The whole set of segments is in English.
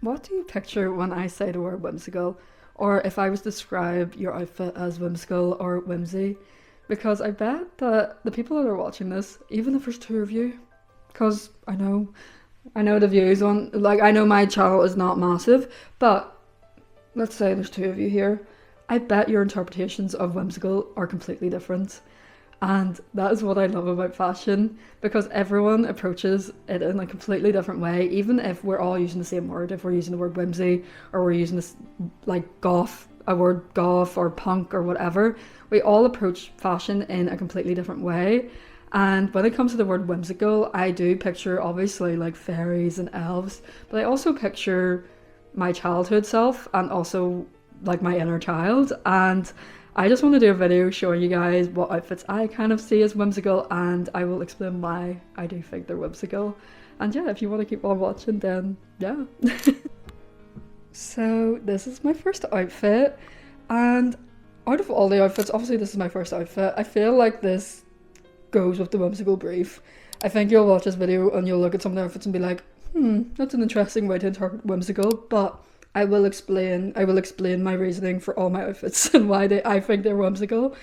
what do you picture when I say the word whimsical? Or if I was to describe your outfit as whimsical or whimsy? Because I bet that the people that are watching this, even if there's two of you, because I know the views on, like, I know my channel is not massive, but let's say there's two of you here. I bet your interpretations of whimsical are completely different. And that is what I love about fashion because everyone approaches it in a completely different way, even if we're all using the same word, if we're using the word whimsy or we're using this like goth, a word goth or punk or whatever, we all approach fashion in a completely different way. And when it comes to the word whimsical, I do picture obviously like fairies and elves, but I also picture my childhood self and also like my inner child. And I just want to do a video showing you guys what outfits I kind of see as whimsical, and I will explain why I do think they're whimsical. And yeah, if you want to keep on watching, then yeah. So this is my first outfit, and out of all the outfits, obviously this is my first outfit. I feel like this goes with the whimsical brief. I think you'll watch this video and you'll look at some of the outfits and be like, that's an interesting way to interpret whimsical, but I will explain my reasoning for all my outfits and why I think they're whimsical.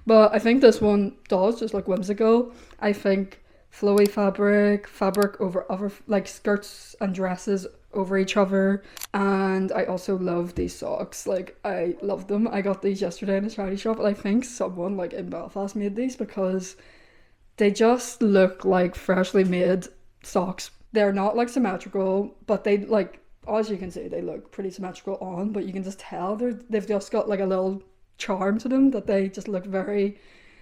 But I think this one does just look whimsical. I think flowy fabric over other like skirts and dresses over each other. And I also love these socks. Like I love them. I got these yesterday in a charity shop and I think someone like in Belfast made these because they just look like freshly made socks. They're not like symmetrical, but they like, as you can see, they look pretty symmetrical on, but you can just tell they've just got like a little charm to them that they just look very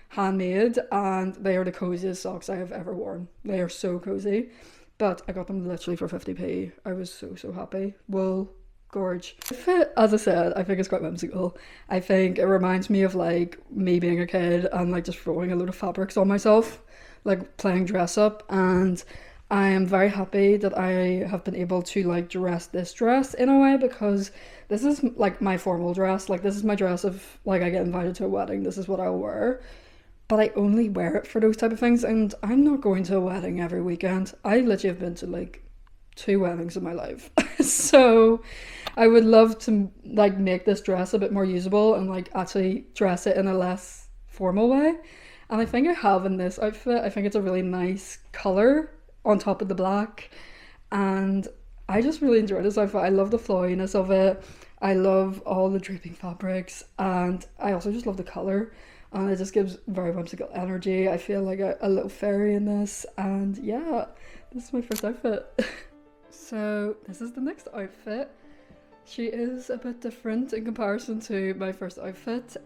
handmade, and they are the coziest socks I have ever worn. They are so cozy, but I got them literally for 50p. I was so happy. Wool, gorge. Fit, as I said, I think it's quite whimsical. I think it reminds me of like me being a kid and like just throwing a load of fabrics on myself, like playing dress up, and I am very happy that I have been able to like dress this dress in a way because this is like my formal dress. Like this is my dress if like I get invited to a wedding, this is what I'll wear. But I only wear it for those type of things, and I'm not going to a wedding every weekend. I literally have been to like 2 weddings in my life. So I would love to like make this dress a bit more usable and like actually dress it in a less formal way. And I think I have in this outfit. I think it's a really nice color on top of the black, and I just really enjoy this outfit. I love the flowiness of it. I love all the draping fabrics, and I also just love the color, and it just gives very whimsical energy. I feel like a little fairy in this, and yeah, this is my first outfit. So this is the next outfit. She is a bit different in comparison to my first outfit.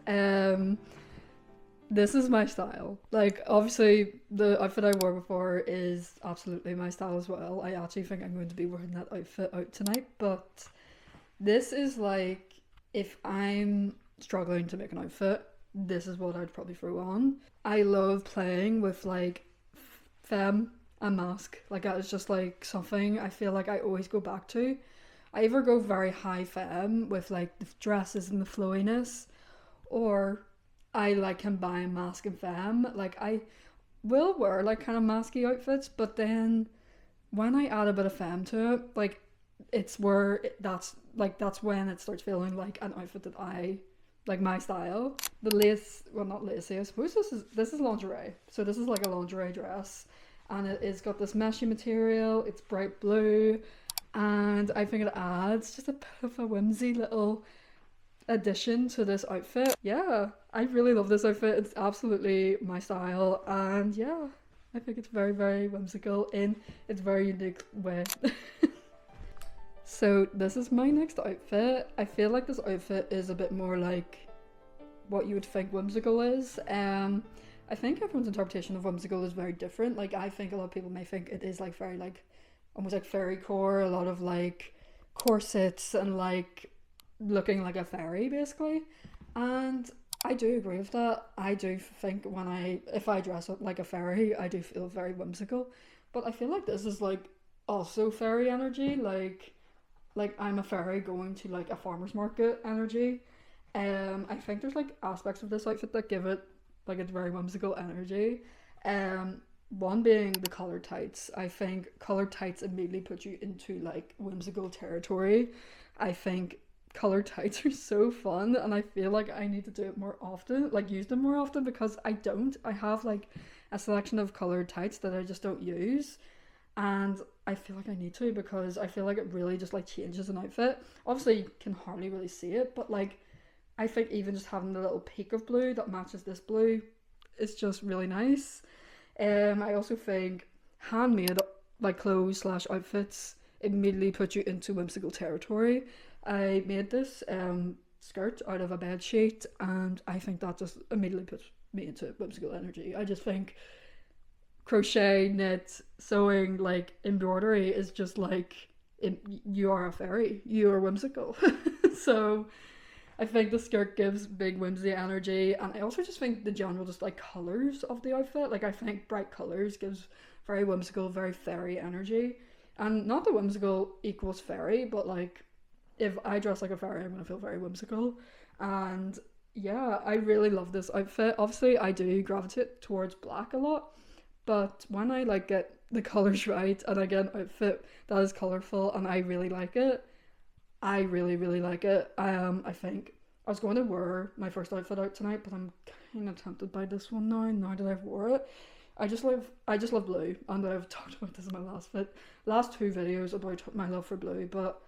This is my style. Like, obviously, the outfit I wore before is absolutely my style as well. I actually think I'm going to be wearing that outfit out tonight, but this is like, if I'm struggling to make an outfit, this is what I'd probably throw on. I love playing with like femme and mask. Like, that is just like something I feel like I always go back to. I either go very high femme with like the dresses and the flowiness, or I like combine mask and femme. Like I will wear like kind of masky outfits, but then when I add a bit of femme to it, like it's where that's when it starts feeling like an outfit that I like, my style. The lace, well, not lacy, I suppose this is lingerie. So this is like a lingerie dress, and it is got this meshy material. It's bright blue, and I think it adds just a bit of a whimsy little addition to this outfit. Yeah, I really love this outfit. It's absolutely my style, and yeah, I think it's very whimsical in its very unique way. So this is my next outfit. I feel like this outfit is a bit more like what you would think whimsical is. I think everyone's interpretation of whimsical is very different. Like, I think a lot of people may think it is like very like almost like fairy core, a lot of like corsets and like looking like a fairy basically, and I do agree with that. I do think if I dress up like a fairy, I do feel very whimsical, but I feel like this is like also fairy energy, like I'm a fairy going to like a farmer's market energy. I think there's like aspects of this outfit that give it like a very whimsical energy. One being the colored tights. I think colored tights immediately put you into like whimsical territory. I think colored tights are so fun, and I feel like I need to do it more often, like use them more often, because I don't. I have like a selection of colored tights that I just don't use, and I feel like I need to, because I feel like it really just like changes an outfit. Obviously, you can hardly really see it, but like I think even just having the little peak of blue that matches this blue is just really nice. I also think handmade like clothes slash outfits immediately put you into whimsical territory. I made this skirt out of a bed sheet, and I think that just immediately puts me into whimsical energy. I just think crochet, knit, sewing, like embroidery is just like you are a fairy. You are whimsical. So I think the skirt gives big whimsy energy, and I also just think the general just like colors of the outfit. Like I think bright colors gives very whimsical, very fairy energy, and not that whimsical equals fairy, but like if I dress like a fairy, I'm gonna feel very whimsical, and yeah, I really love this outfit. Obviously, I do gravitate towards black a lot, but when I like get the colors right and I get an outfit that is colorful and I really like it, I really, really like it. I think I was going to wear my first outfit out tonight, but I'm kind of tempted by this one now. Now that I've wore it, I just love blue, and I've talked about this in my last two videos about my love for blue. But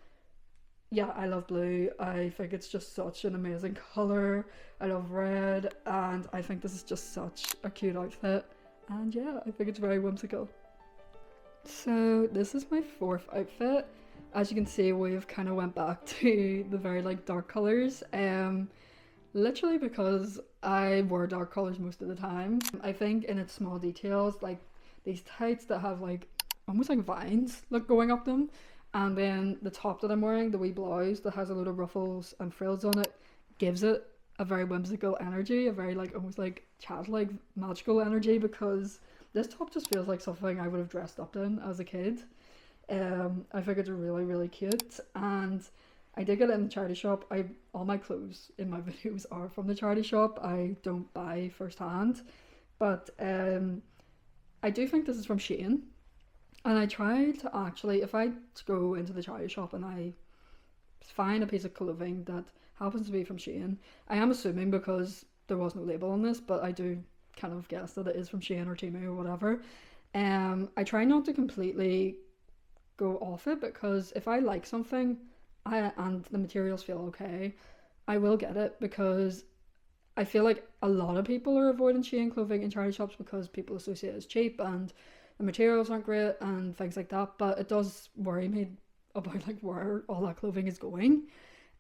yeah, I love blue. I think it's just such an amazing color. I love red, and I think this is just such a cute outfit. And yeah, I think it's very whimsical. So this is my fourth outfit. As you can see, we've kind of went back to the very like dark colors. Literally because I wear dark colors most of the time. I think in its small details, like these tights that have like almost like vines look going up them, and then the top that I'm wearing, the wee blouse that has a load of ruffles and frills on it, gives it a very whimsical energy, a very like almost like childlike magical energy, because this top just feels like something I would have dressed up in as a kid. I think it's really, really cute, and I did get it in the charity shop. I All my clothes in my videos are from the charity shop. I don't buy firsthand, but I do think this is from Shein, and I try to actually, if I go into the charity shop and I find a piece of clothing that happens to be from Shein, I am assuming because there was no label on this, but I do kind of guess that it is from Shein or Temu or whatever. I try not to completely go off it, because if I like something and the materials feel okay, I will get it, because I feel like a lot of people are avoiding Shein clothing in charity shops because people associate it as cheap and the materials aren't great and things like that. But it does worry me about like where all that clothing is going.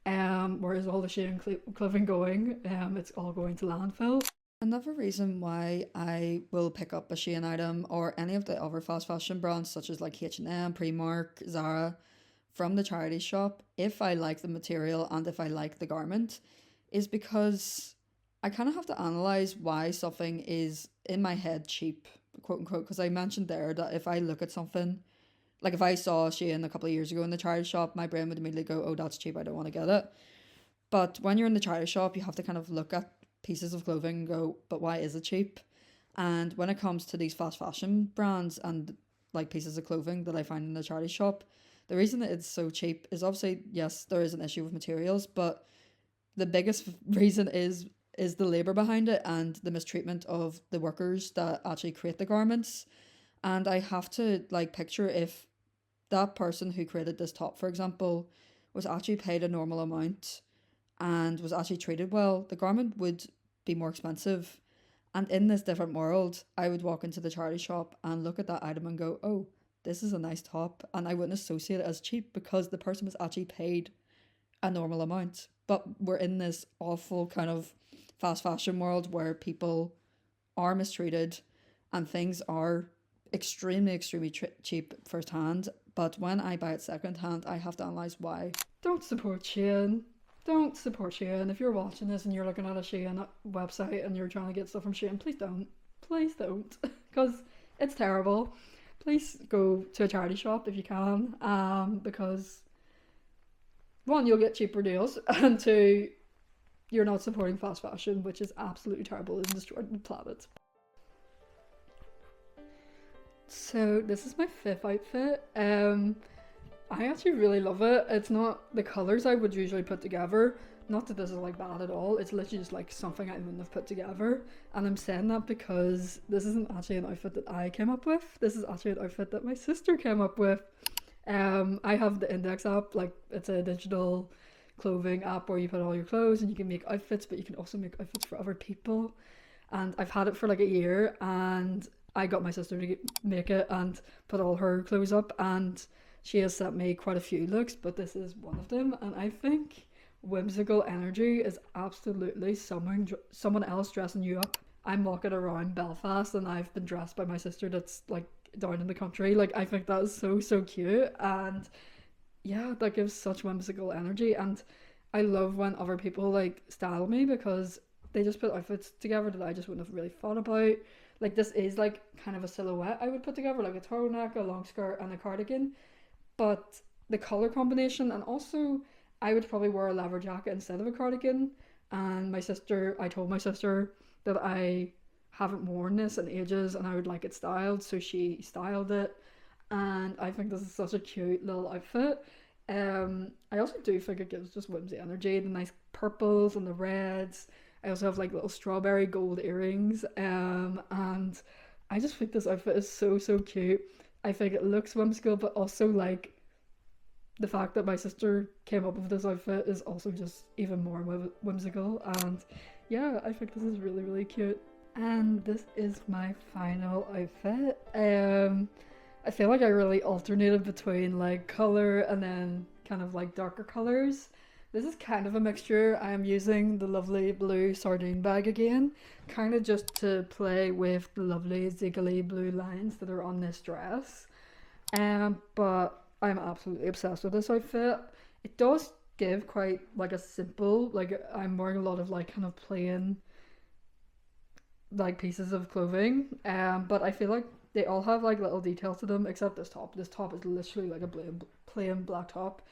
Where is all the Shein clothing going? It's all going to landfill. Another reason why I will pick up a Shein item or any of the other fast fashion brands such as like H&M, Primark, Zara from the charity shop, if I like the material and if I like the garment, is because I kind of have to analyze why something is in my head cheap, quote unquote, because I mentioned there that if I look at something, like if I saw Shein a couple of years ago in the charity shop, my brain would immediately go, oh, that's cheap, I don't want to get it. But when you're in the charity shop, you have to kind of look at pieces of clothing and go, but why is it cheap? And when it comes to these fast fashion brands and like pieces of clothing that I find in the charity shop, the reason that it's so cheap is obviously, yes, there is an issue with materials, but the biggest reason is the labor behind it and the mistreatment of the workers that actually create the garments. And I have to like picture if that person who created this top, for example, was actually paid a normal amount and was actually treated well, the garment would be more expensive. And in this different world, I would walk into the charity shop and look at that item and go, oh, this is a nice top. And I wouldn't associate it as cheap because the person was actually paid a normal amount. But we're in this awful kind of fast fashion world where people are mistreated and things are extremely, extremely cheap firsthand. But when I buy it secondhand, I have to analyze why. Don't support Shein. Don't support Shein. If you're watching this and you're looking at a Shein website and you're trying to get stuff from Shein, please don't. Please don't. Because it's terrible. Please go to a charity shop if you can. Because one, you'll get cheaper deals, and two, you're not supporting fast fashion, which is absolutely terrible and destroying the planet. So this is my fifth outfit. I actually really love it. It's not the colours I would usually put together. Not that this is like bad at all. It's literally just like something I wouldn't have put together. And I'm saying that because this isn't actually an outfit that I came up with. This is actually an outfit that my sister came up with. I have the Index app. Like it's a digital clothing app where you put all your clothes and you can make outfits, but you can also make outfits for other people. And I've had it for like a year, and I got my sister to make it and put all her clothes up, and she has sent me quite a few looks, but this is one of them, and I think whimsical energy is absolutely someone else dressing you up. I'm walking around Belfast and I've been dressed by my sister that's like down in the country. Like I think that is so cute, and yeah, that gives such whimsical energy, and I love when other people like style me because they just put outfits together that I just wouldn't have really thought about. Like this is like kind of a silhouette I would put together, like a turtleneck, a long skirt, and a cardigan. But the color combination, and also I would probably wear a leather jacket instead of a cardigan. And I told my sister that I haven't worn this in ages and I would like it styled, so she styled it. And I think this is such a cute little outfit. I also do think it gives just whimsy energy, the nice purples and the reds. I also have like little strawberry gold earrings, and I just think this outfit is so cute. I think it looks whimsical, but also like the fact that my sister came up with this outfit is also just even more whimsical. And yeah, I think this is really cute. And this is my final outfit. I feel like I really alternated between like color and then kind of like darker colors. This is kind of a mixture. I am using the lovely blue sardine bag again, kind of just to play with the lovely ziggly blue lines that are on this dress. But I'm absolutely obsessed with this outfit. It does give quite like a simple, like I'm wearing a lot of like kind of plain like pieces of clothing. But I feel like they all have like little details to them, except this top. This top is literally like a plain black top,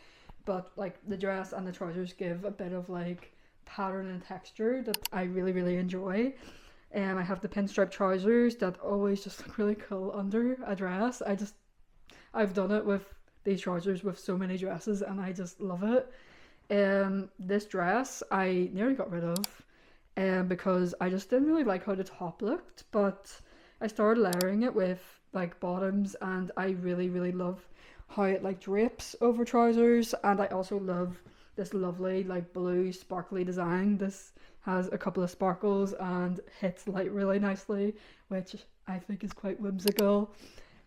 but like the dress and the trousers give a bit of like pattern and texture that I really enjoy. I have the pinstripe trousers that always just look really cool under a dress. I've done it with these trousers with so many dresses and I just love it. This dress I nearly got rid of because I just didn't really like how the top looked, but I started layering it with like bottoms, and I really love how it like drapes over trousers. And I also love this lovely like blue sparkly design. This has a couple of sparkles and hits light really nicely, which I think is quite whimsical.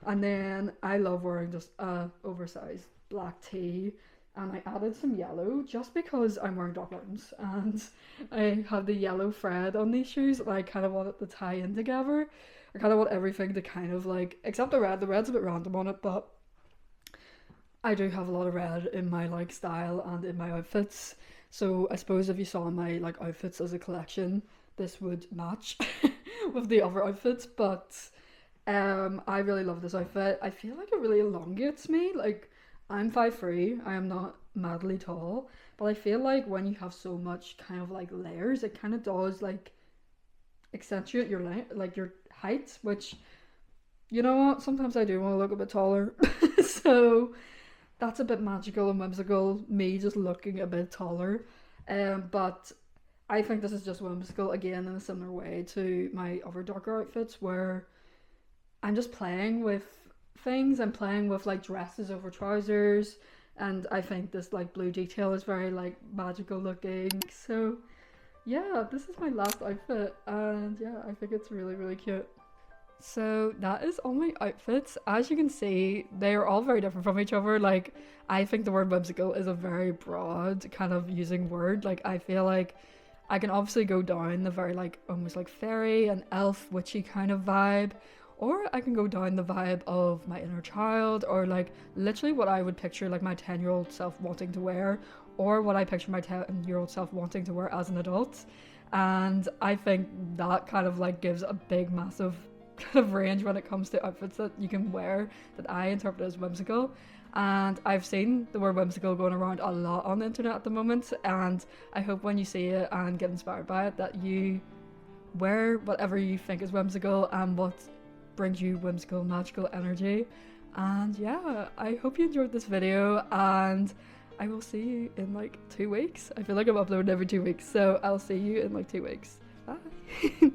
And then I love wearing just a oversized black tee, and I added some yellow just because I'm wearing Doc Martens and I have the yellow thread on these shoes and I kind of want it to tie in together. I kind of want everything to kind of like, except the red. The red's a bit random on it, but I do have a lot of red in my like style and in my outfits. So I suppose if you saw my like outfits as a collection, this would match with the other outfits. But I really love this outfit. I feel like it really elongates me. Like I'm 5'3", I am not madly tall, but I feel like when you have so much kind of like layers, it kind of does like accentuate your length, like your height, which you know what, sometimes I do want to look a bit taller. So that's a bit magical and whimsical, me just looking a bit taller. But I think this is just whimsical again in a similar way to my other darker outfits where I'm just playing with things. I'm playing with like dresses over trousers, and I think this like blue detail is very like magical looking. So yeah, this is my last outfit, and yeah, I think it's really cute. So that is all my outfits. As you can see, they are all very different from each other. Like I think the word whimsical is a very broad kind of using word. Like I feel like I can obviously go down the very like almost like fairy and elf witchy kind of vibe, or I can go down the vibe of my inner child, or like literally what I would picture like my 10-year-old self wanting to wear, or what I picture my 10-year-old self wanting to wear as an adult. And I think that kind of like gives a big massive kind of range when it comes to outfits that you can wear that I interpret as whimsical. And I've seen the word whimsical going around a lot on the internet at the moment, and I hope when you see it and get inspired by it that you wear whatever you think is whimsical and what brings you whimsical, magical energy. And yeah, I hope you enjoyed this video, and I will see you in like 2 weeks. I feel like I'm uploading every 2 weeks, so I'll see you in like 2 weeks. Bye.